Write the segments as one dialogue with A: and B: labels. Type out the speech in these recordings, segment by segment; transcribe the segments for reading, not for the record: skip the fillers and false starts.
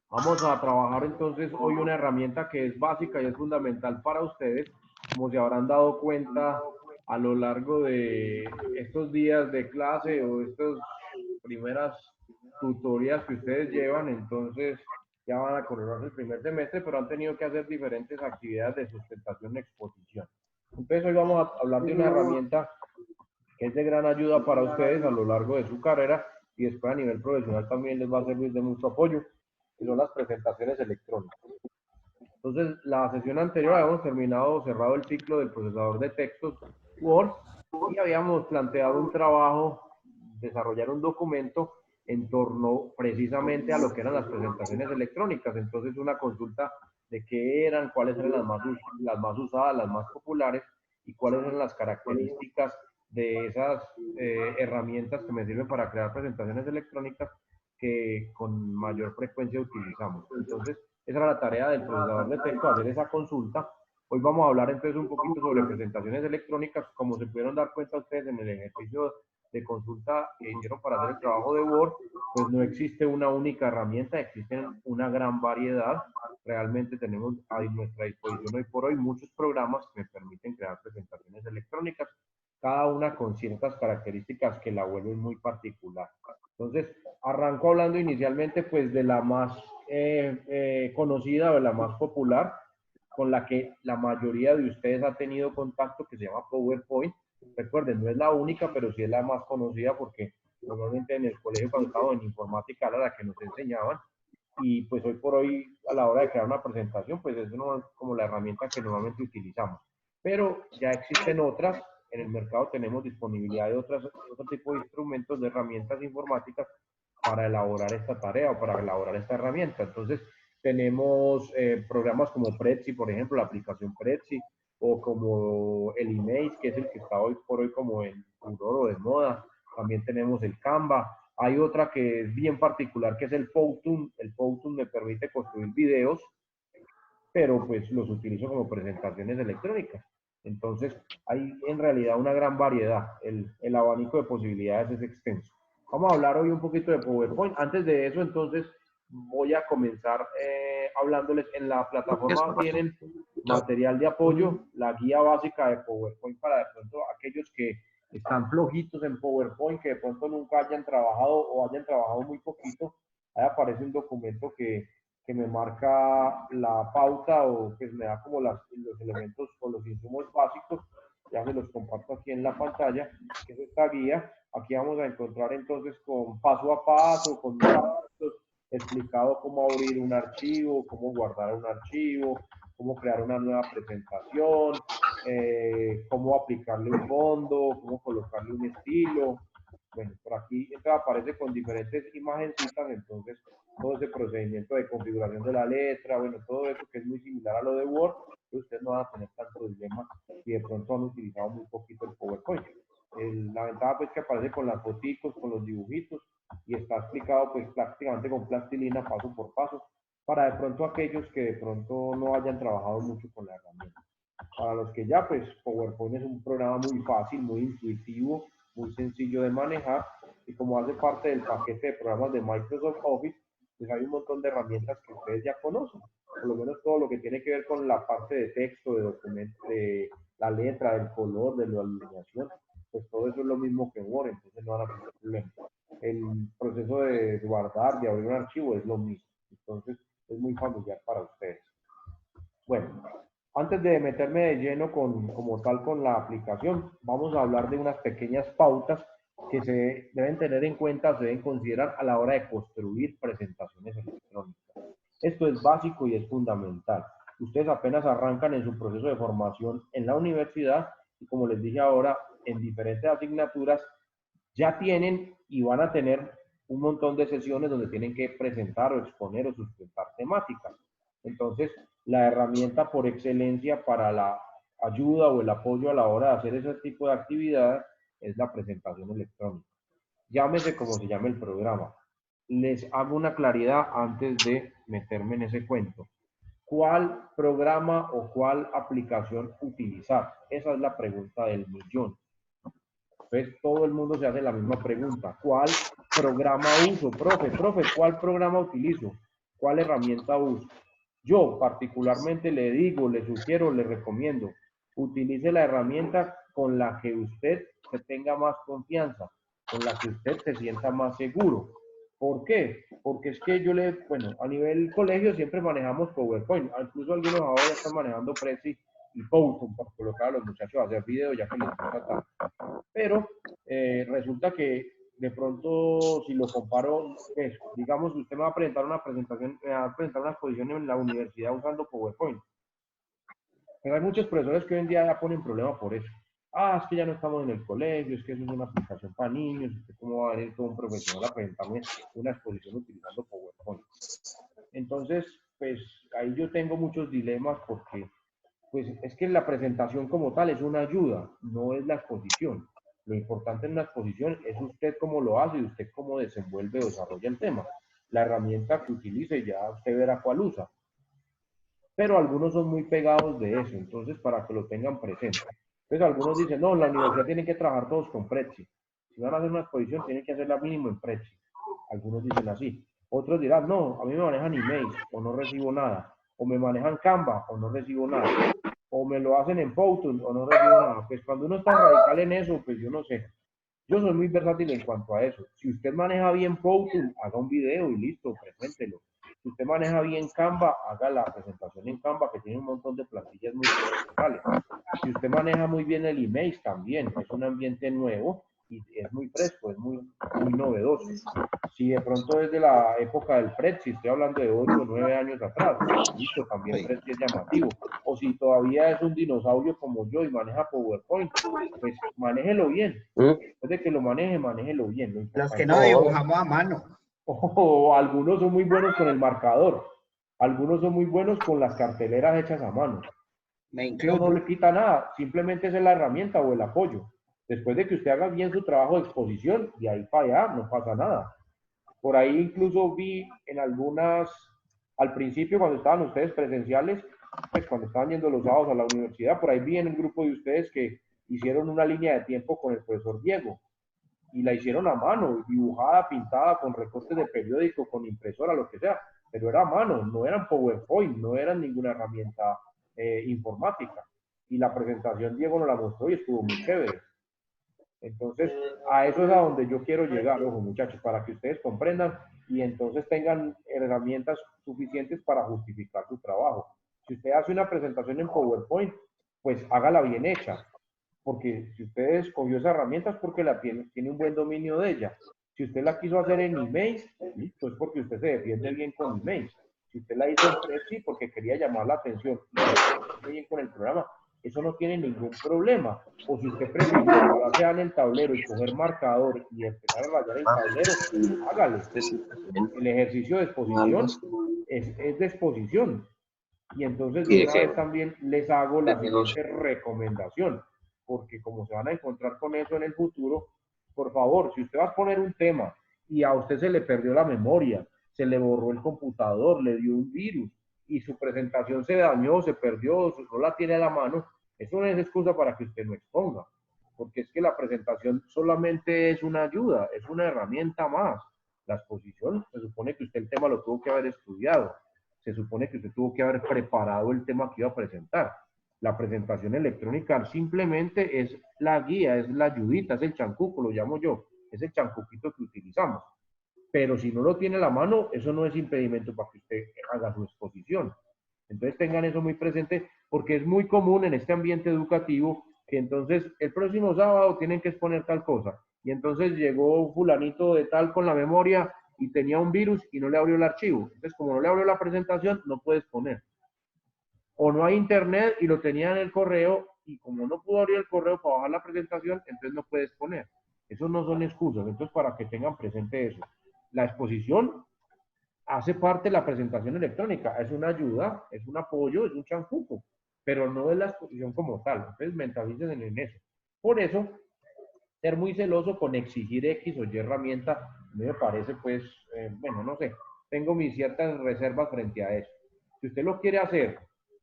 A: Vamos a trabajar entonces hoy una herramienta que es básica y es fundamental para ustedes, como se habrán dado cuenta a lo largo de estos días de clase o estas primeras tutorías que ustedes llevan. Entonces ya van a correr el primer semestre, pero han tenido que hacer diferentes actividades de sustentación y exposición. Entonces hoy vamos a hablar de una herramienta que es de gran ayuda para ustedes a lo largo de su carrera y después a nivel profesional también les va a servir de mucho apoyo, que son las presentaciones electrónicas. Entonces, la sesión anterior habíamos terminado, cerrado el ciclo del procesador de textos Word y habíamos planteado un trabajo, desarrollar un documento en torno precisamente a lo que eran las presentaciones electrónicas. Entonces, una consulta de qué eran, cuáles eran las más usadas, las más populares y cuáles eran las características de esas herramientas que me sirven para crear presentaciones electrónicas que con mayor frecuencia utilizamos. Entonces, esa era la tarea del procesador de texto, hacer esa consulta. Hoy vamos a hablar entonces un poquito sobre presentaciones electrónicas. Como se pudieron dar cuenta ustedes en el ejercicio de consulta que hicieron para hacer el trabajo de Word, pues no existe una única herramienta, existen una gran variedad. Realmente tenemos a nuestra disposición hoy por hoy muchos programas que me permiten crear presentaciones electrónicas, cada una con ciertas características que la vuelven muy particular. Entonces, arranco hablando inicialmente pues de la más conocida o de la más popular, con la que la mayoría de ustedes ha tenido contacto, que se llama PowerPoint. Recuerden, no es la única, pero sí es la más conocida porque normalmente en el colegio cuando estaba en informática era la que nos enseñaban. Y pues hoy por hoy, a la hora de crear una presentación, pues es como la herramienta que normalmente utilizamos. Pero ya existen otras, en el mercado tenemos disponibilidad de otro tipo de instrumentos, de herramientas informáticas para elaborar esta tarea o para elaborar esta herramienta. Entonces, tenemos programas como Prezi, por ejemplo, la aplicación Prezi, o como el Image, que es el que está hoy por hoy como en furor o de moda. También tenemos el Canva. Hay otra que es bien particular, que es el Powtoon. El Powtoon me permite construir videos, pero pues los utilizo como presentaciones electrónicas. Entonces, hay en realidad una gran variedad. El abanico de posibilidades es extenso. Vamos a hablar hoy un poquito de PowerPoint. Antes de eso, entonces, voy a comenzar hablándoles. En la plataforma tienen material de apoyo, la guía básica de PowerPoint para de pronto aquellos que están flojitos en PowerPoint, que de pronto nunca hayan trabajado o hayan trabajado muy poquito. Ahí aparece un documento que me marca la pauta o que me da como los elementos o los insumos básicos. Ya se los comparto aquí en la pantalla, que es esta guía. Aquí vamos a encontrar entonces con paso a paso, con pasos, explicado cómo abrir un archivo, cómo guardar un archivo, cómo crear una nueva presentación, cómo aplicarle un fondo, cómo colocarle un estilo. Bueno, por aquí aparece con diferentes imagencitas, entonces todo ese procedimiento de configuración de la letra, bueno, todo eso que es muy similar a lo de Word, pues ustedes no van a tener tanto dilema si de pronto han utilizado muy poquito el PowerPoint. La ventaja pues que aparece con las fotitos, con los dibujitos y está explicado pues prácticamente con plastilina paso por paso para de pronto aquellos que de pronto no hayan trabajado mucho con la herramienta. Para los que ya, pues PowerPoint es un programa muy fácil, muy intuitivo, muy sencillo de manejar y como hace parte del paquete de programas de Microsoft Office, pues hay un montón de herramientas que ustedes ya conocen. Por lo menos todo lo que tiene que ver con la parte de texto, de documento, de la letra, del color, de la alineación, pues todo eso es lo mismo que en Word, entonces no van a tener problemas. El proceso de guardar, de abrir un archivo es lo mismo, entonces es muy familiar para ustedes. Bueno, antes de meterme de lleno como tal con la aplicación, vamos a hablar de unas pequeñas pautas que se deben tener en cuenta, se deben considerar a la hora de construir presentaciones electrónicas. Esto es básico y es fundamental. Ustedes apenas arrancan en su proceso de formación en la universidad y como les dije ahora, en diferentes asignaturas ya tienen y van a tener un montón de sesiones donde tienen que presentar o exponer o sustentar temáticas. Entonces, la herramienta por excelencia para la ayuda o el apoyo a la hora de hacer ese tipo de actividad es la presentación electrónica. Llámese como se llame el programa. Les hago una claridad antes de meterme en ese cuento. ¿Cuál programa o cuál aplicación utilizar? Esa es la pregunta del millón. Entonces, todo el mundo se hace la misma pregunta. ¿Cuál programa uso, profe, ¿cuál programa utilizo? ¿Cuál herramienta uso? Yo particularmente le digo, le sugiero, le recomiendo, utilice la herramienta con la que usted se tenga más confianza, con la que usted se sienta más seguro. ¿Por qué? Porque es que bueno, a nivel colegio siempre manejamos PowerPoint, incluso algunos ahora están manejando Prezi y PowerPoint para colocar a los muchachos a hacer video ya que les gusta tanto. Pero resulta que de pronto, si lo comparo, digamos, usted me va a presentar una presentación, me va a presentar una exposición en la universidad usando PowerPoint. Pero hay muchos profesores que hoy en día ya ponen problema por eso. Es que ya no estamos en el colegio, es que eso es una aplicación para niños, ¿cómo va a venir todo un profesional a presentarme una exposición utilizando PowerPoint? Entonces, pues ahí yo tengo muchos dilemas porque pues es que la presentación como tal es una ayuda, no es la exposición. Lo importante en una exposición es usted cómo lo hace y usted cómo desenvuelve o desarrolla el tema. La herramienta que utilice ya usted verá cuál usa. Pero algunos son muy pegados de eso, entonces para que lo tengan presente. Entonces algunos dicen, no, en la universidad tienen que trabajar todos con Prezi. Si van a hacer una exposición, tienen que hacerla mínimo en Prezi. Algunos dicen así. Otros dirán, no, a mí me manejan emails o no recibo nada. O me manejan Canva o no recibo nada. O me lo hacen en Powtoon o no recibo nada. Pues cuando uno está radical en eso, pues yo no sé. Yo soy muy versátil en cuanto a eso. Si usted maneja bien Powtoon, haga un video y listo, preséntelo. Si usted maneja bien Canva, haga la presentación en Canva, que tiene un montón de plantillas muy profesionales. Si usted maneja muy bien el email, también es un ambiente nuevo y es muy fresco, es muy novedoso. Si de pronto es de la época del Prezi, estoy hablando de 8 o 9 años atrás, listo, también Prezi es llamativo. O si todavía es un dinosaurio como yo y maneja PowerPoint, pues manéjelo bien. Después de que lo maneje, manéjelo bien. Lo
B: Los que
A: importante
B: no
A: es
B: dibujamos a mano.
A: algunos son muy buenos con el marcador, algunos son muy buenos con las carteleras hechas a mano.
B: Me
A: Eso no le
B: incluyo.
A: quita nada, simplemente es la herramienta o el apoyo. Después de que usted haga bien su trabajo de exposición, de ahí para allá no pasa nada. Por ahí incluso vi en algunas, al principio cuando estaban ustedes presenciales, pues cuando estaban yendo los sábados a la universidad, por ahí vi en el grupo de ustedes que hicieron una línea de tiempo con el profesor Diego y la hicieron a mano, dibujada, pintada, con recortes de periódico, con impresora, lo que sea, pero era a mano, no eran PowerPoint, no eran ninguna herramienta informática. Y la presentación Diego nos la mostró y estuvo muy chévere. Entonces, a eso es a donde yo quiero llegar, ojo muchachos, para que ustedes comprendan y entonces tengan herramientas suficientes para justificar su trabajo. Si usted hace una presentación en PowerPoint, pues hágala bien hecha, porque si usted escogió esa herramienta es porque tiene un buen dominio de ella. Si usted la quiso hacer en emails, listo, es porque usted se defiende bien con emails. Si usted la hizo en Prezi porque quería llamar la atención y se defiende bien con el programa, eso no tiene ningún problema. O si usted prefirió pararse en el tablero y coger marcador y empezar a rayar el tablero, hágale. El ejercicio de exposición es de exposición. Y entonces de una vez también les hago la siguiente recomendación, porque como se van a encontrar con eso en el futuro, por favor, si usted va a poner un tema y a usted se le perdió la memoria, se le borró el computador, le dio un virus y su presentación se dañó, se perdió, no la tiene a la mano, eso no es excusa para que usted no exponga, porque es que la presentación solamente es una ayuda, es una herramienta más. La exposición, se supone que usted el tema lo tuvo que haber estudiado, se supone que usted tuvo que haber preparado el tema que iba a presentar. La presentación electrónica simplemente es la guía, es la ayudita, es el chancuco, lo llamo yo, es el chancuquito que utilizamos. Pero si no lo tiene a la mano, eso no es impedimento para que usted haga su exposición. Entonces tengan eso muy presente porque es muy común en este ambiente educativo que entonces el próximo sábado tienen que exponer tal cosa. Y entonces llegó fulanito de tal con la memoria y tenía un virus y no le abrió el archivo. Entonces, como no le abrió la presentación, no puede exponer. O no hay internet y lo tenía en el correo y como no pudo abrir el correo para bajar la presentación, entonces no puede exponer. Esos no son excusas. Entonces, para que tengan presente eso. La exposición hace parte de la presentación electrónica, es una ayuda, es un apoyo, es un chancuco, pero no es la exposición como tal. Entonces, mentalicen en eso. Por eso, ser muy celoso con exigir X o Y herramienta, a mí me parece, pues, bueno, no sé, tengo mis ciertas reservas frente a eso. Si usted lo quiere hacer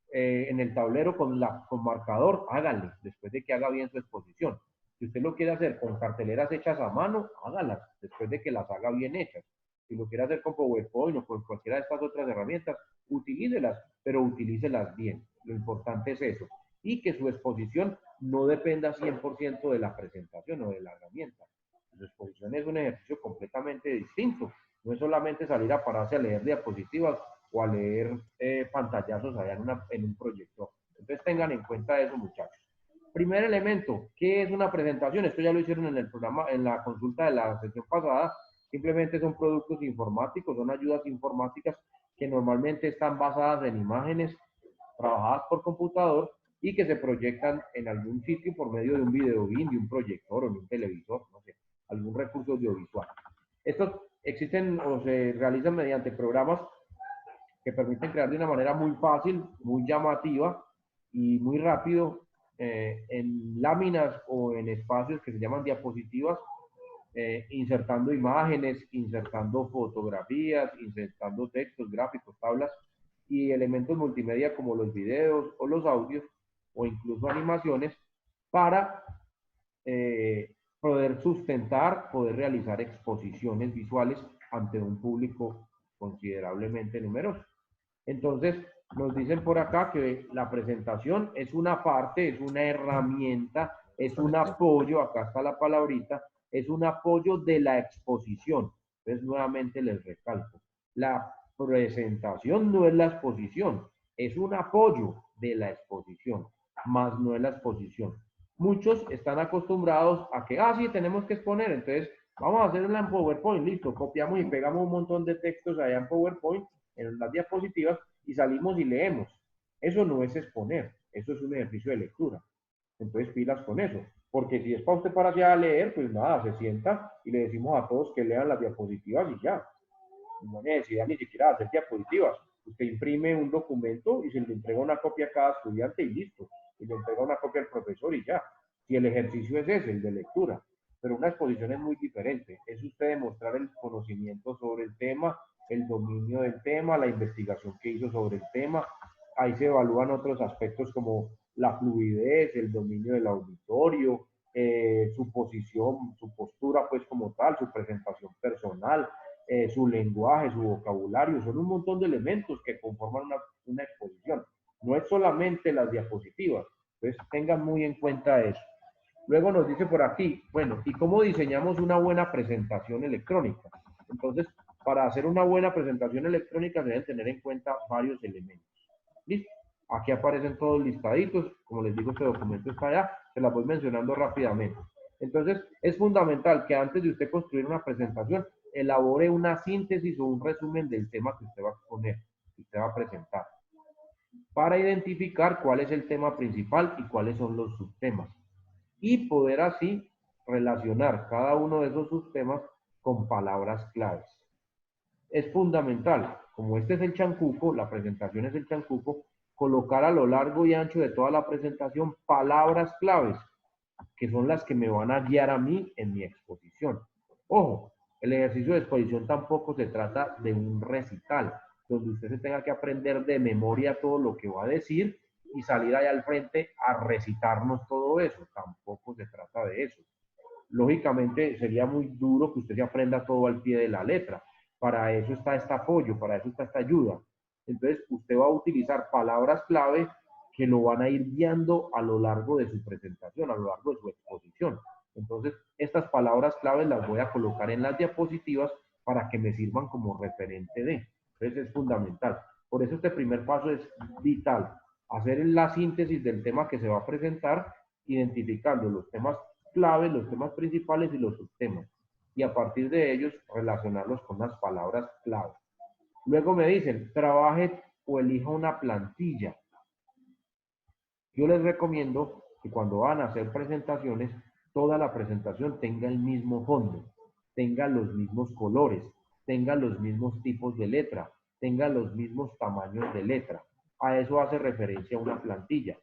A: en el tablero con marcador, hágale, después de que haga bien su exposición. Si usted lo quiere hacer con carteleras hechas a mano, hágalas, después de que las haga bien hechas. Si lo quiere hacer con PowerPoint o con cualquiera de estas otras herramientas, utilícelas, pero utilícelas bien. Lo importante es eso. Y que su exposición no dependa 100% de la presentación o de la herramienta. Su exposición es un ejercicio completamente distinto. No es solamente salir a pararse a leer diapositivas o a leer pantallazos allá en un proyector. Entonces tengan en cuenta eso, muchachos. Primer elemento, ¿qué es una presentación? Esto ya lo hicieron en el programa, en la consulta de la sesión pasada. Simplemente son productos informáticos, son ayudas informáticas que normalmente están basadas en imágenes trabajadas por computador y que se proyectan en algún sitio por medio de un video BIM, de un proyector o de un televisor, no sé, algún recurso audiovisual. Estos existen o se realizan mediante programas que permiten crear de una manera muy fácil, muy llamativa y muy rápido en láminas o en espacios que se llaman diapositivas, insertando imágenes, insertando fotografías, insertando textos, gráficos, tablas y elementos multimedia como los videos o los audios o incluso animaciones para poder sustentar, poder realizar exposiciones visuales ante un público considerablemente numeroso. Entonces, nos dicen por acá que la presentación es una parte, es una herramienta, es un apoyo, acá está la palabrita, es un apoyo de la exposición. Entonces, nuevamente les recalco, la presentación no es la exposición, es un apoyo de la exposición, más no es la exposición. Muchos están acostumbrados a que, sí, tenemos que exponer, entonces vamos a hacerla en PowerPoint, listo, copiamos y pegamos un montón de textos allá en PowerPoint, en las diapositivas, y salimos y leemos. Eso no es exponer, eso es un ejercicio de lectura. Entonces pilas con eso, porque si es para usted para allá a leer, pues nada, se sienta y le decimos a todos que lean las diapositivas y ya. No necesita ni siquiera hacer diapositivas. Usted imprime un documento y se le entrega una copia a cada estudiante y listo. Y le entrega una copia al profesor y ya. Si el ejercicio es ese, el de lectura. Pero una exposición es muy diferente. Es usted demostrar el conocimiento sobre el tema, el dominio del tema, la investigación que hizo sobre el tema. Ahí se evalúan otros aspectos como la fluidez, el dominio del auditorio, su posición, su postura pues como tal, su presentación personal, su lenguaje, su vocabulario, son un montón de elementos que conforman una exposición. No es solamente las diapositivas, entonces tengan muy en cuenta eso. Luego nos dice por aquí, bueno, ¿y cómo diseñamos una buena presentación electrónica? Entonces, para hacer una buena presentación electrónica se deben tener en cuenta varios elementos. ¿Listo? Aquí aparecen todos listaditos, como les digo, este documento está allá, se las voy mencionando rápidamente. Entonces, es fundamental que antes de usted construir una presentación, elabore una síntesis o un resumen del tema que usted va a exponer, que usted va a presentar, para identificar cuál es el tema principal y cuáles son los subtemas, y poder así relacionar cada uno de esos subtemas con palabras claves. Es fundamental, como este es el chancuco, la presentación es el chancuco, colocar a lo largo y ancho de toda la presentación palabras claves, que son las que me van a guiar a mí en mi exposición. Ojo, el ejercicio de exposición tampoco se trata de un recital, donde usted se tenga que aprender de memoria todo lo que va a decir y salir allá al frente a recitarnos todo eso. Tampoco se trata de eso. Lógicamente sería muy duro que usted se aprenda todo al pie de la letra. Para eso está este apoyo, para eso está esta ayuda. Entonces usted va a utilizar palabras clave que lo van a ir guiando a lo largo de su presentación, a lo largo de su exposición. Entonces, estas palabras claves las voy a colocar en las diapositivas para que me sirvan como referente de. Entonces, es fundamental. Por eso este primer paso es vital. Hacer la síntesis del tema que se va a presentar, identificando los temas claves, los temas principales y los subtemas. Y a partir de ellos, relacionarlos con las palabras clave. Luego me dicen, trabaje o elija una plantilla. Yo les recomiendo que cuando van a hacer presentaciones, toda la presentación tenga el mismo fondo, tenga los mismos colores, tenga los mismos tipos de letra, tenga los mismos tamaños de letra. A eso hace referencia una plantilla.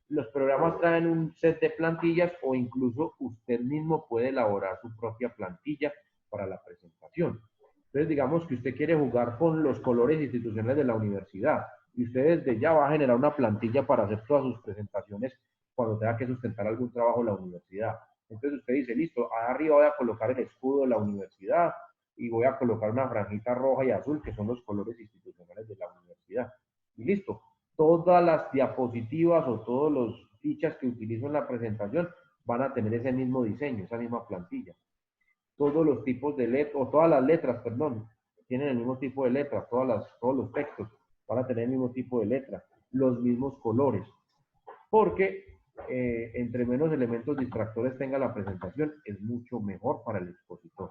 A: Los programas traen un set de plantillas o incluso usted mismo puede elaborar su propia plantilla para la presentación. Entonces, digamos que usted quiere jugar con los colores institucionales de la universidad y usted desde ya va a generar una plantilla para hacer todas sus presentaciones cuando tenga que sustentar algún trabajo en la universidad. Entonces usted dice, listo, arriba voy a colocar el escudo de la universidad y voy a colocar una franjita roja y azul, que son los colores institucionales de la universidad. Y listo. Todas las diapositivas o todos los fichas que utilizo en la presentación van a tener ese mismo diseño, esa misma plantilla. Todos los tipos de letras, o todas las letras, perdón, tienen el mismo tipo de letras, todos los textos van a tener el mismo tipo de letra, los mismos colores, porque entre menos elementos distractores tenga la presentación, es mucho mejor para el expositor.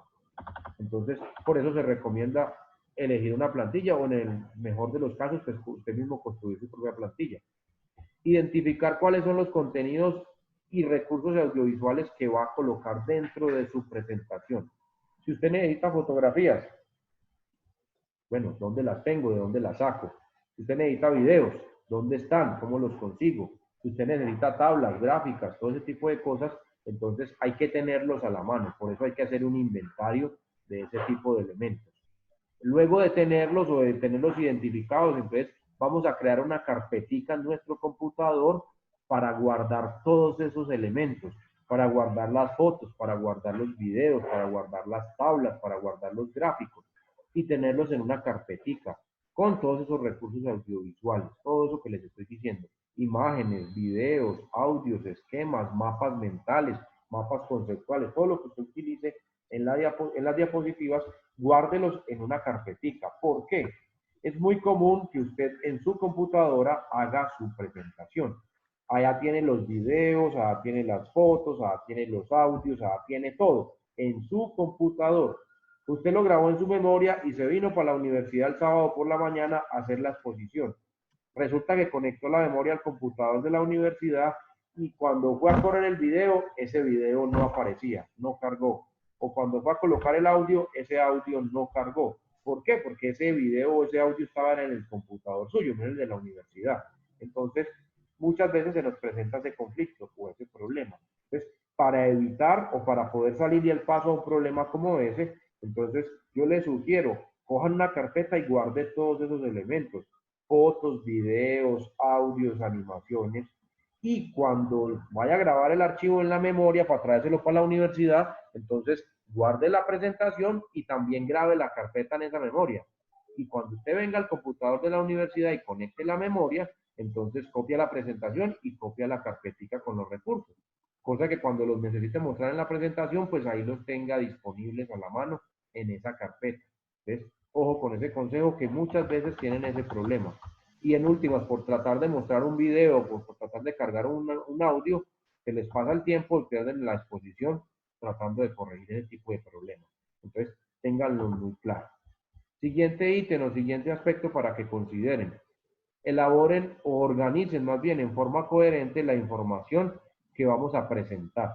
A: Entonces, por eso se recomienda elegir una plantilla o en el mejor de los casos, pues usted mismo construir su propia plantilla. Identificar cuáles son los contenidos y recursos audiovisuales que va a colocar dentro de su presentación. Si usted necesita fotografías, bueno, ¿dónde las tengo? ¿De dónde las saco? Si usted necesita videos, ¿dónde están? ¿Cómo los consigo? Si usted necesita tablas, gráficas, todo ese tipo de cosas, entonces hay que tenerlos a la mano. Por eso hay que hacer un inventario de ese tipo de elementos. Luego de tenerlos o de tenerlos identificados, entonces vamos a crear una carpetica en nuestro computador para guardar todos esos elementos, para guardar las fotos, para guardar los videos, para guardar las tablas, para guardar los gráficos y tenerlos en una carpetica con todos esos recursos audiovisuales, todo eso que les estoy diciendo, imágenes, videos, audios, esquemas, mapas mentales, mapas conceptuales, todo lo que usted utilice en las diapositivas, guárdelos en una carpetica. ¿Por qué? Es muy común que usted en su computadora haga su presentación. Allá tiene los videos, allá tiene las fotos, allá tiene los audios, allá tiene todo en su computador. Usted lo grabó en su memoria y se vino para la universidad el sábado por la mañana a hacer la exposición. Resulta que conectó la memoria al computador de la universidad y cuando fue a correr el video, ese video no aparecía, no cargó. O cuando fue a colocar el audio, ese audio no cargó. ¿Por qué? Porque ese video o ese audio estaba en el computador suyo, no en el de la universidad. Entonces, muchas veces se nos presenta ese conflicto o ese problema. Entonces, para evitar o para poder salir del paso a un problema como ese, entonces yo les sugiero, cojan una carpeta y guarden todos esos elementos, fotos, videos, audios, animaciones, y cuando vaya a grabar el archivo en la memoria para traérselo para la universidad, entonces guarde la presentación y también grabe la carpeta en esa memoria. Y cuando usted venga al computador de la universidad y conecte la memoria, entonces copia la presentación y copia la carpetica con los recursos. Cosa que cuando los necesite mostrar en la presentación, pues ahí los tenga disponibles a la mano en esa carpeta. Entonces, ojo con ese consejo que muchas veces tienen ese problema. Y en últimas, por tratar de mostrar un video, por tratar de cargar un audio, se les pasa el tiempo y pierden la exposición tratando de corregir ese tipo de problemas. Entonces, ténganlo muy claro. Siguiente ítem o siguiente aspecto para que consideren. Elaboren o organicen más bien en forma coherente la información que vamos a presentar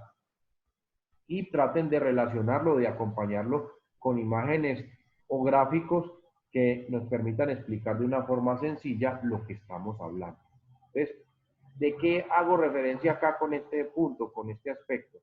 A: y traten de relacionarlo, de acompañarlo con imágenes o gráficos que nos permitan explicar de una forma sencilla lo que estamos hablando. Entonces, ¿de qué hago referencia acá con este punto, con este aspecto?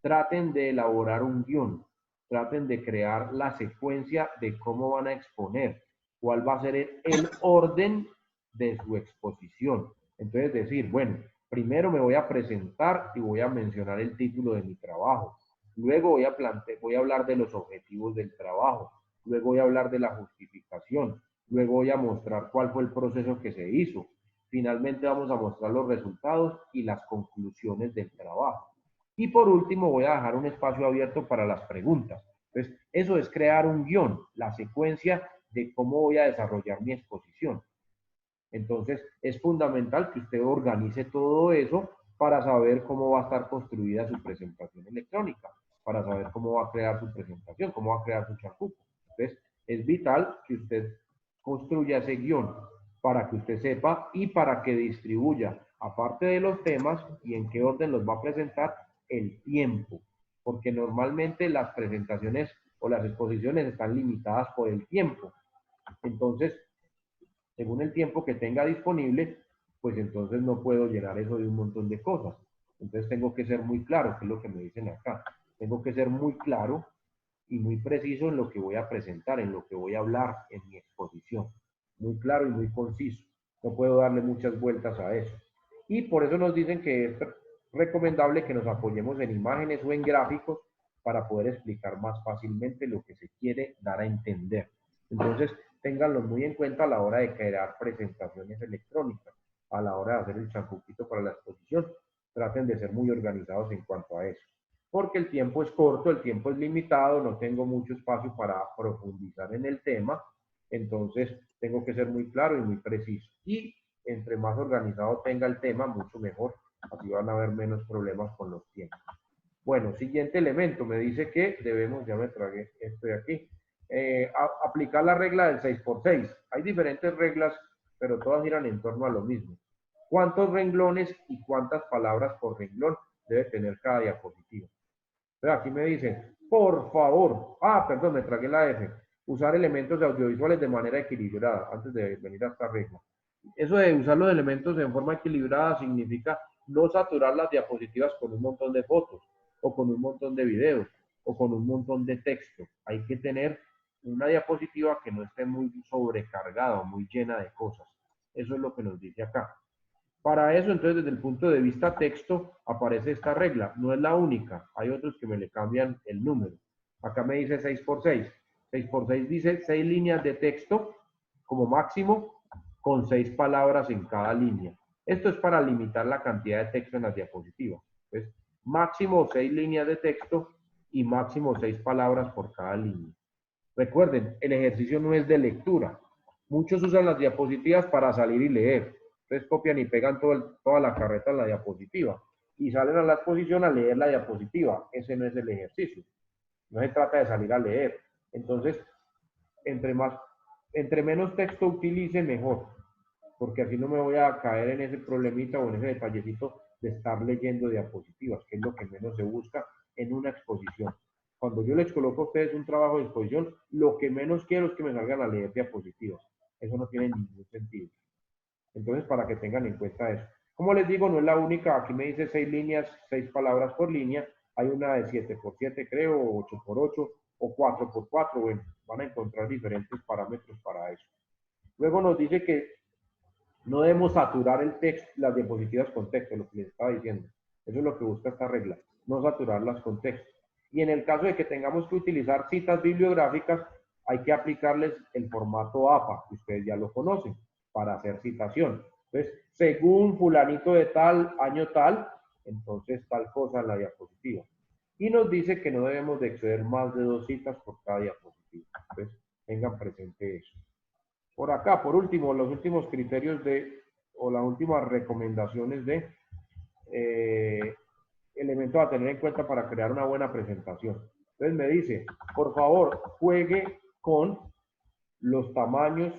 A: Traten de elaborar un guión, traten de crear la secuencia de cómo van a exponer, cuál va a ser el orden de su exposición. Entonces decir, bueno, primero me voy a presentar y voy a mencionar el título de mi trabajo. Luego voy a hablar de los objetivos del trabajo. Luego voy a hablar de la justificación. Luego voy a mostrar cuál fue el proceso que se hizo. Finalmente vamos a mostrar los resultados y las conclusiones del trabajo. Y por último voy a dejar un espacio abierto para las preguntas. Entonces, eso es crear un guión, la secuencia de cómo voy a desarrollar mi exposición. Entonces, es fundamental que usted organice todo eso para saber cómo va a estar construida su presentación electrónica, para saber cómo va a crear su presentación, cómo va a crear su chacuco. Entonces, es vital que usted construya ese guión para que usted sepa y para que distribuya, aparte de los temas y en qué orden los va a presentar, el tiempo. Porque normalmente las presentaciones o las exposiciones están limitadas por el tiempo. Entonces, según el tiempo que tenga disponible, pues entonces no puedo llenar eso de un montón de cosas. Entonces tengo que ser muy claro, que es lo que me dicen acá. Tengo que ser muy claro y muy preciso en lo que voy a presentar, en lo que voy a hablar en mi exposición. Muy claro y muy conciso. No puedo darle muchas vueltas a eso. Y por eso nos dicen que es recomendable que nos apoyemos en imágenes o en gráficos para poder explicar más fácilmente lo que se quiere dar a entender. Entonces, ténganlo muy en cuenta a la hora de crear presentaciones electrónicas, a la hora de hacer el chancuquito para la exposición. Traten de ser muy organizados en cuanto a eso, porque el tiempo es corto, el tiempo es limitado, no tengo mucho espacio para profundizar en el tema, entonces tengo que ser muy claro y muy preciso. Y entre más organizado tenga el tema, mucho mejor, así van a haber menos problemas con los tiempos. Bueno, siguiente elemento, me dice que debemos, ya me tragué esto de aquí, aplicar la regla del 6x6. Hay diferentes reglas, pero todas giran en torno a lo mismo. ¿Cuántos renglones y cuántas palabras por renglón debe tener cada diapositiva? Entonces aquí me dice, por favor, perdón, me tragué la F, usar elementos audiovisuales de manera equilibrada, antes de venir a esta regla. Eso de usar los elementos en forma equilibrada significa no saturar las diapositivas con un montón de fotos, o con un montón de videos, o con un montón de texto. Hay que tener una diapositiva que no esté muy sobrecargada o muy llena de cosas. Eso es lo que nos dice acá. Para eso, entonces, desde el punto de vista texto, aparece esta regla. No es la única. Hay otros que me le cambian el número. Acá me dice 6x6. 6x6 dice 6 líneas de texto como máximo con 6 palabras en cada línea. Esto es para limitar la cantidad de texto en las diapositivas. Entonces, máximo 6 líneas de texto y máximo 6 palabras por cada línea. Recuerden, el ejercicio no es de lectura. Muchos usan las diapositivas para salir y leer. Entonces copian y pegan toda la carreta en la diapositiva y salen a la exposición a leer la diapositiva. Ese no es el ejercicio. No se trata de salir a leer. Entonces, entre menos texto utilice, mejor, porque así no me voy a caer en ese problemita o en ese detallecito de estar leyendo diapositivas, que es lo que menos se busca en una exposición. Cuando yo les coloco a ustedes un trabajo de exposición, lo que menos quiero es que me salgan a leer diapositivas. Eso no tiene ningún sentido. Entonces, para que tengan en cuenta eso. Como les digo, no es la única. Aquí me dice 6 líneas, 6 palabras por línea. Hay una de 7x7, creo, 8x8 o 4x4. Bueno, van a encontrar diferentes parámetros para eso. Luego nos dice que no debemos saturar el texto, las diapositivas con texto, lo que les estaba diciendo. Eso es lo que busca esta regla, no saturarlas con texto. Y en el caso de que tengamos que utilizar citas bibliográficas, hay que aplicarles el formato APA, que ustedes ya lo conocen, para hacer citación. Entonces, según fulanito de tal, año tal, entonces tal cosa en la diapositiva. Y nos dice que no debemos de exceder más de 2 citas por cada diapositiva. Entonces, tengan presente eso. Por acá, por último, los últimos criterios o las últimas recomendaciones de elementos a tener en cuenta para crear una buena presentación. Entonces me dice, por favor, juegue con los tamaños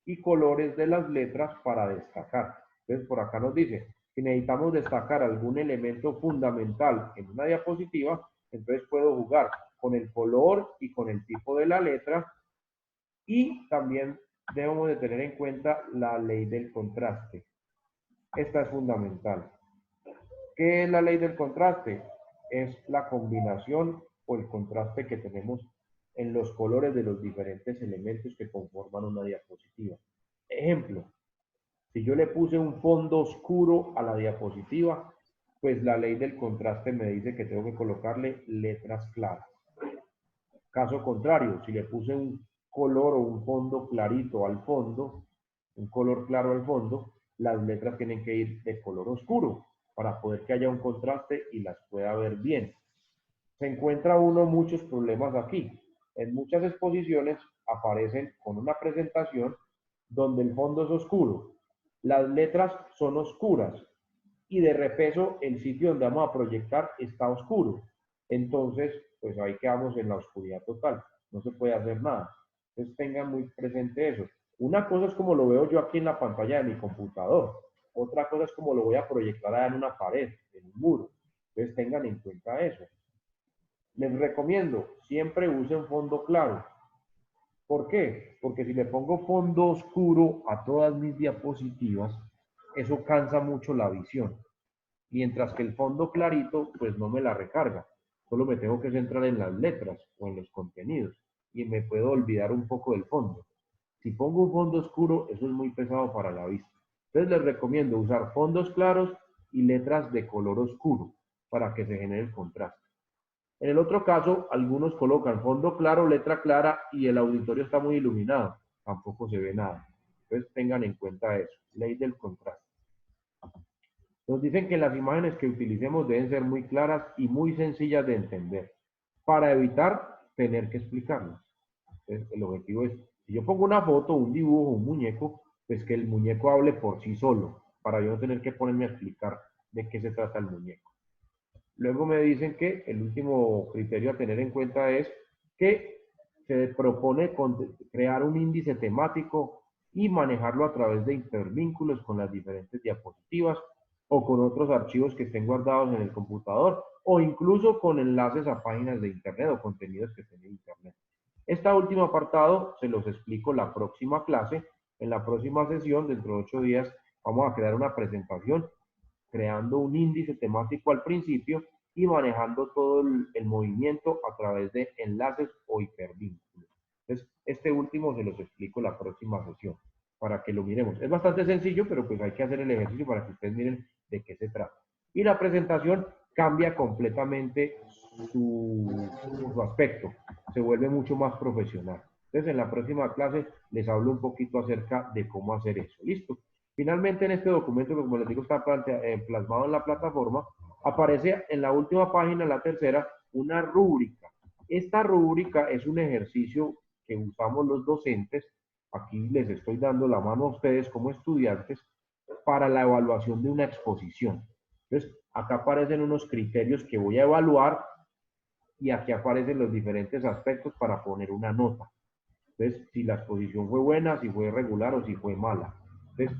A: y colores de las letras para destacar. Entonces por acá nos dice, si necesitamos destacar algún elemento fundamental en una diapositiva, entonces puedo jugar con el color y con el tipo de la letra, y también debemos de tener en cuenta la ley del contraste. Esta es fundamental. ¿Qué es la ley del contraste? Es la combinación o el contraste que tenemos en los colores de los diferentes elementos que conforman una diapositiva. Ejemplo, si yo le puse un fondo oscuro a la diapositiva, pues la ley del contraste me dice que tengo que colocarle letras claras. Caso contrario, si le puse un color o un fondo clarito al fondo, un color claro al fondo, las letras tienen que ir de color oscuro para poder que haya un contraste y las pueda ver bien. Se encuentra uno muchos problemas aquí. En muchas exposiciones aparecen con una presentación donde el fondo es oscuro, las letras son oscuras y de repeso el sitio donde vamos a proyectar está oscuro. Entonces, pues ahí quedamos en la oscuridad total. No se puede hacer nada. Entonces tengan muy presente eso. Una cosa es como lo veo yo aquí en la pantalla de mi computador. Otra cosa es como lo voy a proyectar allá en una pared, en un muro. Entonces tengan en cuenta eso. Les recomiendo, siempre usen fondo claro. ¿Por qué? Porque si le pongo fondo oscuro a todas mis diapositivas, eso cansa mucho la visión. Mientras que el fondo clarito, pues no me la recarga. Solo me tengo que centrar en las letras o en los contenidos y me puedo olvidar un poco del fondo. Si pongo un fondo oscuro, eso es muy pesado para la vista. Entonces les recomiendo usar fondos claros y letras de color oscuro para que se genere el contraste. En el otro caso, algunos colocan fondo claro, letra clara y el auditorio está muy iluminado. Tampoco se ve nada. Entonces tengan en cuenta eso. Ley del contraste. Nos dicen que las imágenes que utilicemos deben ser muy claras y muy sencillas de entender para evitar tener que explicarlas. Entonces, el objetivo es, si yo pongo una foto, un dibujo, un muñeco, pues que el muñeco hable por sí solo, para yo no tener que ponerme a explicar de qué se trata el muñeco. Luego me dicen que el último criterio a tener en cuenta es que se propone crear un índice temático y manejarlo a través de hipervínculos con las diferentes diapositivas o con otros archivos que estén guardados en el computador o incluso con enlaces a páginas de internet o contenidos que estén en internet. Este último apartado se los explico la próxima clase. En la próxima sesión, dentro de 8 días, vamos a crear una presentación creando un índice temático al principio y manejando todo el movimiento a través de enlaces o hipervínculos. Entonces, este último se los explico la próxima sesión para que lo miremos. Es bastante sencillo, pero pues hay que hacer el ejercicio para que ustedes miren de qué se trata. Y la presentación cambia completamente su aspecto, se vuelve mucho más profesional. Entonces, en la próxima clase les hablo un poquito acerca de cómo hacer eso. ¿Listo? Finalmente, en este documento, que como les digo, está plasmado en la plataforma, aparece en la última página, la tercera, una rúbrica. Esta rúbrica es un ejercicio que usamos los docentes. Aquí les estoy dando la mano a ustedes como estudiantes para la evaluación de una exposición. Entonces, acá aparecen unos criterios que voy a evaluar y aquí aparecen los diferentes aspectos para poner una nota. Entonces, si la exposición fue buena, si fue regular o si fue mala. Entonces,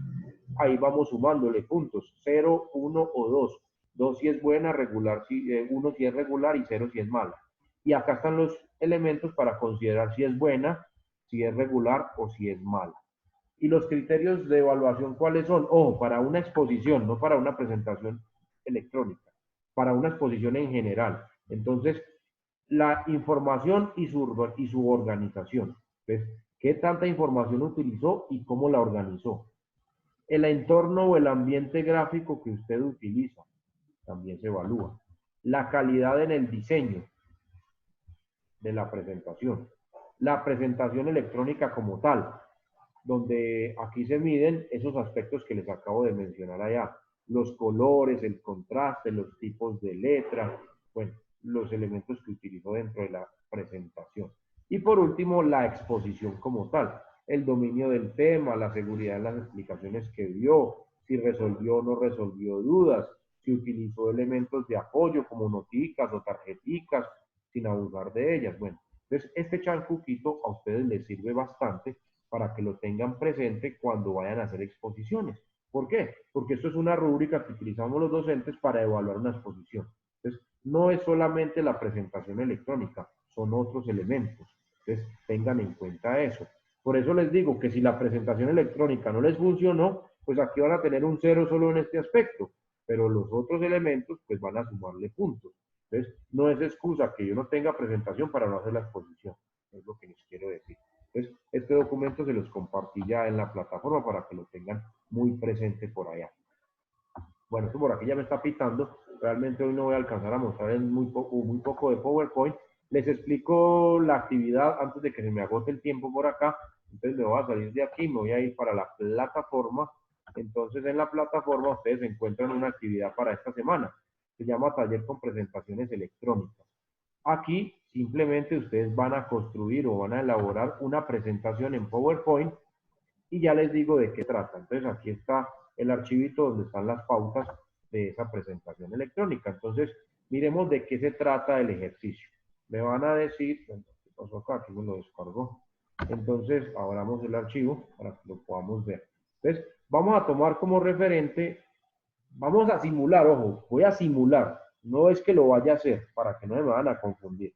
A: ahí vamos sumándole puntos, 0, 1 o 2. 2 si es buena, regular, 1 si es regular y 0 si es mala. Y acá están los elementos para considerar si es buena, si es regular o si es mala. Y los criterios de evaluación, ¿cuáles son? Ojo, para una exposición, no para una presentación electrónica, para una exposición en general. Entonces, la información y su organización. Entonces, ¿qué tanta información utilizó y cómo la organizó? El entorno o el ambiente gráfico que usted utiliza también se evalúa. La calidad en el diseño de la presentación. La presentación electrónica como tal, donde aquí se miden esos aspectos que les acabo de mencionar allá. Los colores, el contraste, los tipos de letra, bueno, los elementos que utilizó dentro de la presentación. Y por último, la exposición como tal, el dominio del tema, la seguridad en las explicaciones que dio, si resolvió o no resolvió dudas, si utilizó elementos de apoyo como noticas o tarjeticas, sin abusar de ellas. Bueno, entonces este chancuquito a ustedes les sirve bastante para que lo tengan presente cuando vayan a hacer exposiciones. ¿Por qué? Porque esto es una rúbrica que utilizamos los docentes para evaluar una exposición. Entonces, no es solamente la presentación electrónica, son otros elementos. Entonces, tengan en cuenta eso. Por eso les digo que si la presentación electrónica no les funcionó, pues aquí van a tener un 0 solo en este aspecto, pero los otros elementos pues van a sumarle puntos. Entonces, no es excusa que yo no tenga presentación para no hacer la exposición, es lo que les quiero decir. Entonces, este documento se los compartí ya en la plataforma para que lo tengan muy presente por allá. Bueno, esto por aquí ya me está pitando. Realmente hoy no voy a alcanzar a mostrar muy poco de PowerPoint. Les explico la actividad antes de que se me agote el tiempo por acá. Entonces me voy a salir de aquí, me voy a ir para la plataforma. Entonces en la plataforma ustedes encuentran una actividad para esta semana. Se llama Taller con Presentaciones Electrónicas. Aquí simplemente ustedes van a construir o van a elaborar una presentación en PowerPoint y ya les digo de qué trata. Entonces aquí está el archivito donde están las pautas de esa presentación electrónica. Entonces miremos de qué se trata el ejercicio. Me van a decir, ¿qué pasó acá? Aquí me lo descargó. Entonces abramos el archivo para que lo podamos ver. Entonces vamos a tomar como referente, vamos a simular, ojo, voy a simular. No es que lo vaya a hacer para que no me van a confundir.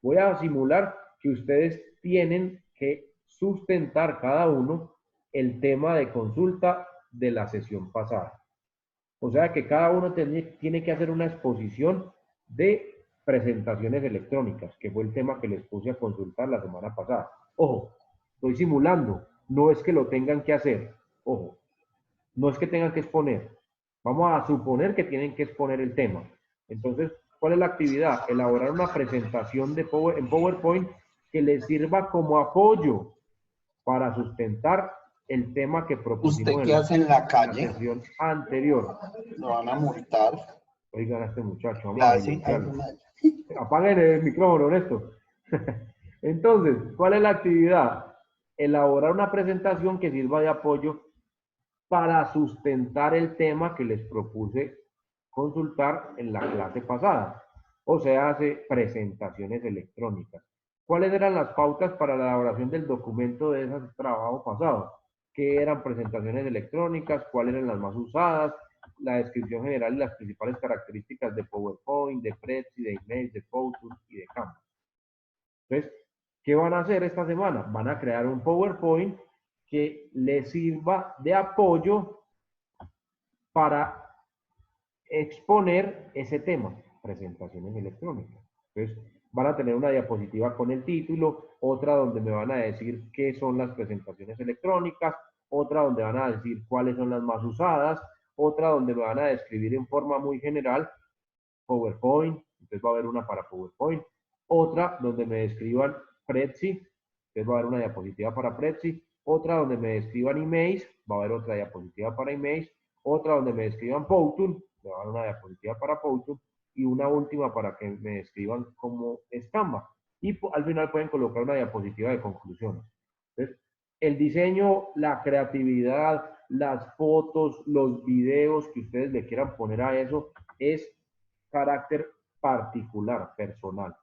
A: Voy a simular que ustedes tienen que sustentar cada uno el tema de consulta de la sesión pasada. O sea que cada uno tiene que hacer una exposición de presentaciones electrónicas, que fue el tema que les puse a consultar la semana pasada. Ojo, estoy simulando, no es que lo tengan que hacer. Ojo, no es que tengan que exponer, Vamos a suponer que tienen que exponer el tema. Entonces, ¿cuál es la actividad? Elaborar una presentación en PowerPoint que les sirva como apoyo para sustentar el tema que
B: ¿Usted
A: propusimos
B: qué hace en la
A: en la
B: calle?
A: sesión anterior.
B: Lo van a multar.
A: Oigan a este muchacho, vamos a
B: Casi. Ay,
A: silenciarlo.
B: madre.
A: Apaguen el micrófono, Néstor. Entonces, ¿cuál es la actividad? Elaborar una presentación que sirva de apoyo para sustentar el tema que les propuse consultar en la clase pasada. O sea, hace presentaciones electrónicas. ¿Cuáles eran las pautas para la elaboración del documento de ese trabajo pasado? ¿Qué eran presentaciones electrónicas? ¿Cuáles eran las más usadas? La descripción general y las principales características de PowerPoint, de Prezi, de Email, de Powtoon y de Canva. Entonces, ¿qué van a hacer esta semana? Van a crear un PowerPoint que les sirva de apoyo para exponer ese tema, presentaciones electrónicas. Entonces, van a tener una diapositiva con el título, otra donde me van a decir qué son las presentaciones electrónicas, otra donde van a decir cuáles son las más usadas, otra donde me van a describir en forma muy general PowerPoint, entonces va a haber una para PowerPoint, otra donde me describan Prezi, entonces va a haber una diapositiva para Prezi, otra donde me describan emails, va a haber otra diapositiva para emails, otra donde me describan Powtoon, me va a dar una diapositiva para Powtoon, y una última para que me describan cómo es Canva. Y al final pueden colocar una diapositiva de conclusiones. Entonces, el diseño, la creatividad, las fotos, los videos que ustedes le quieran poner a eso, es carácter particular, personal.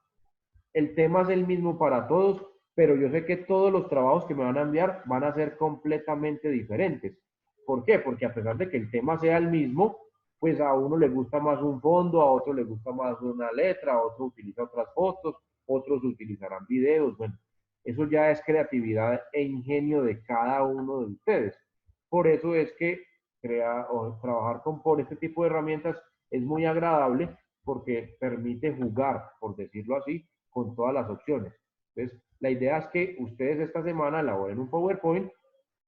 A: El tema es el mismo para todos, pero yo sé que todos los trabajos que me van a enviar van a ser completamente diferentes. ¿Por qué? Porque a pesar de que el tema sea el mismo, pues a uno le gusta más un fondo, a otro le gusta más una letra, a otro utiliza otras fotos, otros utilizarán videos. Bueno, eso ya es creatividad e ingenio de cada uno de ustedes. Por eso es que trabajar por este tipo de herramientas es muy agradable porque permite jugar, por decirlo así, con todas las opciones. Entonces, la idea es que ustedes esta semana elaboren un PowerPoint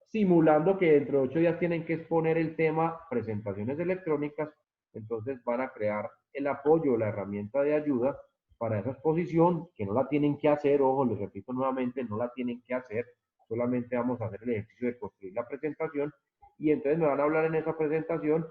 A: simulando que dentro de 8 días tienen que exponer el tema presentaciones electrónicas, entonces van a crear el apoyo, la herramienta de ayuda para esa exposición, que no la tienen que hacer, ojo, les repito nuevamente, no la tienen que hacer, solamente vamos a hacer el ejercicio de construir la presentación y entonces me van a hablar en esa presentación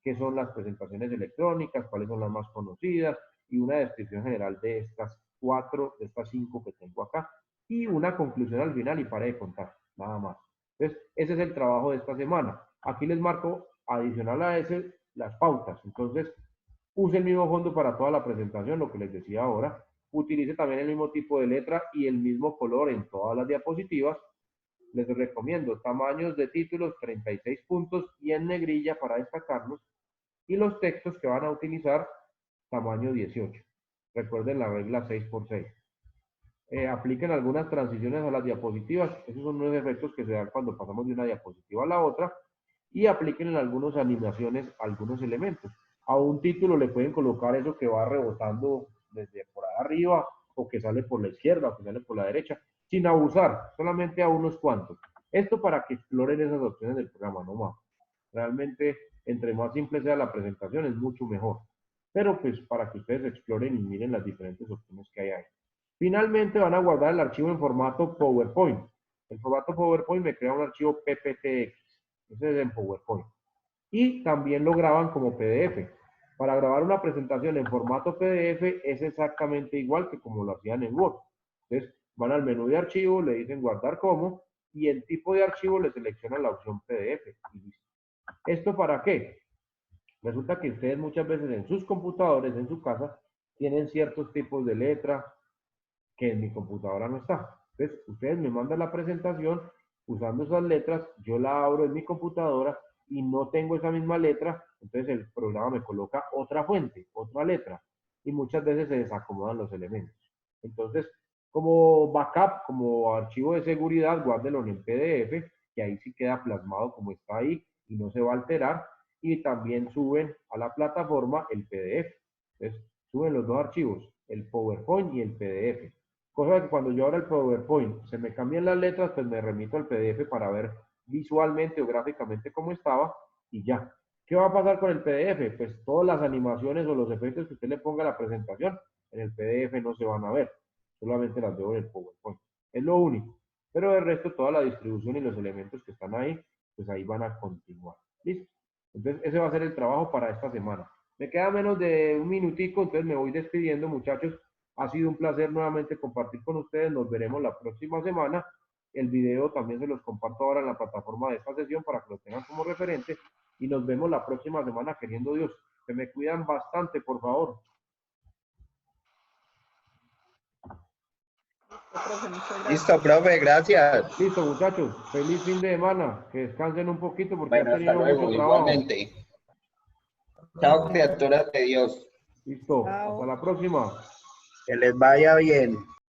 A: qué son las presentaciones electrónicas, cuáles son las más conocidas y una descripción general de estas 4, de estas 5 que tengo acá y una conclusión al final y para de contar, nada más. Entonces, ese es el trabajo de esta semana. Aquí les marco adicional a ese las pautas. Entonces, use el mismo fondo para toda la presentación, lo que les decía ahora. Utilice también el mismo tipo de letra y el mismo color en todas las diapositivas. Les recomiendo tamaños de títulos 36 puntos y en negrilla para destacarlos. Y los textos que van a utilizar, tamaño 18. Recuerden la regla 6x6. Apliquen algunas transiciones a las diapositivas. Esos son unos efectos que se dan cuando pasamos de una diapositiva a la otra. Y apliquen en algunas animaciones algunos elementos. A un título le pueden colocar eso que va rebotando desde por ahí arriba, o que sale por la izquierda, o que sale por la derecha, sin abusar, solamente a unos cuantos. Esto para que exploren esas opciones del programa, no más. Realmente, entre más simple sea la presentación, es mucho mejor. Pero pues para que ustedes exploren y miren las diferentes opciones que hay ahí. Finalmente van a guardar el archivo en formato PowerPoint. El formato PowerPoint me crea un archivo PPTX. Ese es en PowerPoint. Y también lo graban como PDF. Para grabar una presentación en formato PDF es exactamente igual que como lo hacían en Word. Entonces van al menú de archivo, le dicen guardar como y el tipo de archivo le seleccionan la opción PDF. Y listo. ¿Esto para qué? Resulta que ustedes muchas veces en sus computadores, en su casa, tienen ciertos tipos de letra, que en mi computadora no está. Entonces, ustedes me mandan la presentación usando esas letras, yo la abro en mi computadora y no tengo esa misma letra, entonces el programa me coloca otra fuente, otra letra, y muchas veces se desacomodan los elementos. Entonces, como backup, como archivo de seguridad, guárdelo en el PDF, que ahí sí queda plasmado como está ahí y no se va a alterar, y también suben a la plataforma el PDF. Entonces, suben los dos archivos, el PowerPoint y el PDF. Cosa que cuando yo abra el PowerPoint se me cambian las letras, pues me remito al PDF para ver visualmente o gráficamente cómo estaba y ya. ¿Qué va a pasar con el PDF? Pues todas las animaciones o los efectos que usted le ponga a la presentación en el PDF no se van a ver, solamente las veo en el PowerPoint. Es lo único. Pero el resto, toda la distribución y los elementos que están ahí, pues ahí van a continuar. ¿Listo? Entonces, ese va a ser el trabajo para esta semana. Me queda menos de un minutico, entonces me voy despidiendo, muchachos. Ha sido un placer nuevamente compartir con ustedes. Nos veremos la próxima semana. El video también se los comparto ahora en la plataforma de esta sesión para que lo tengan como referente. Y nos vemos la próxima semana, queriendo Dios. Que me cuidan bastante, por favor.
C: Listo, profe, gracias.
A: Listo, muchachos. Feliz fin de semana. Que descansen un poquito porque
C: Bueno,
A: han
C: hasta
A: tenido
C: luego,
A: mucho trabajo.
C: igualmente. Chao, criaturas de Dios.
A: Listo.
D: Chao.
A: Hasta la próxima.
C: Que les vaya bien.